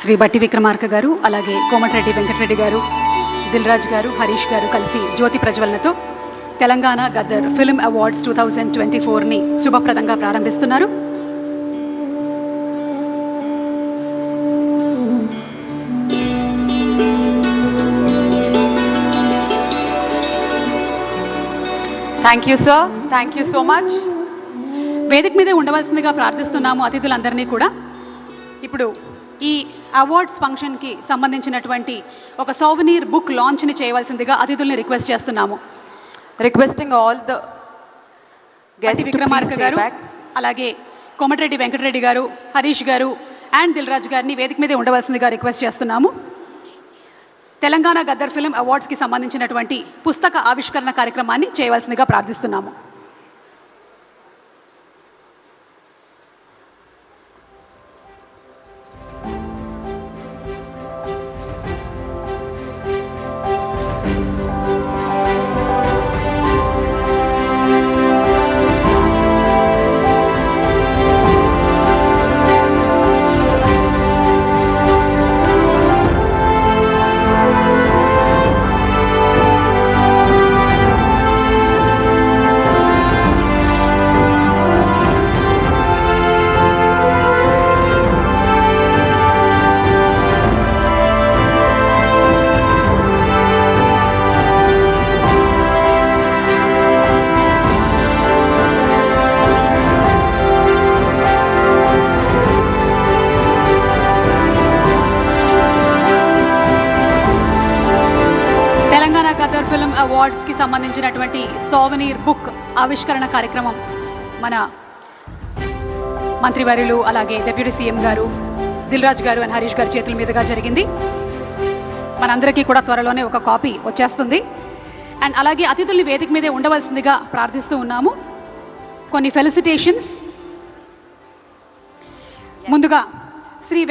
శ్రీ బట్టి విక్రమార్క గారు, అలాగే కోమటిరెడ్డి వెంకటరెడ్డి గారు, దిల్ రాజు గారు, హరీష్ గారు కలిసి జ్యోతి ప్రజ్వలనతో తెలంగాణ గద్దర్ ఫిల్మ్ అవార్డ్స్ 2024ని శుభప్రదంగా ప్రారంభిస్తున్నారు. Thank you sir, thank you so much. వేదిక మీదే ఉండవలసిందిగా ప్రార్థిస్తున్నాము అతిథులందరినీ కూడా. ఇప్పుడు ఈ అవార్డ్స్ ఫంక్షన్కి సంబంధించినటువంటి ఒక సోవెనీర్ బుక్ లాంచ్ని చేయవలసిందిగా అతిథుల్ని రిక్వెస్ట్ చేస్తున్నాము. రిక్వెస్టింగ్ ఆల్ ద బట్టి విక్రమార్క గారు, అలాగే కోమటిరెడ్డి వెంకటరెడ్డి గారు, హరీష్ గారు అండ్ దిల్ రాజు గారిని వేదిక మీదే ఉండవలసిందిగా రిక్వెస్ట్ చేస్తున్నాము. తెలంగాణ గద్దర్ ఫిల్మ్ అవార్డ్స్కి సంబంధించినటువంటి పుస్తక ఆవిష్కరణ కార్యక్రమాన్ని చేయవలసిందిగా ప్రార్థిస్తున్నాము. తెలంగాణ గద్దర్ ఫిల్మ్ అవార్డ్స్కి సంబంధించినటువంటి సోవెనీర్ బుక్ ఆవిష్కరణ కార్యక్రమం మన మంత్రివర్యులు, అలాగే డిప్యూటీ సీఎం గారు, దిల్ రాజు గారు అండ్ హరీష్ గారి చేతుల మీదుగా జరిగింది. మనందరికీ కూడా త్వరలోనే ఒక కాపీ వచ్చేస్తుంది. అండ్ అలాగే అతిథుల్ని వేదిక మీదే ఉండవలసిందిగా ప్రార్థిస్తూ ఉన్నాము. కొన్ని ఫెలిసిటేషన్స్. ముందుగా శ్రీ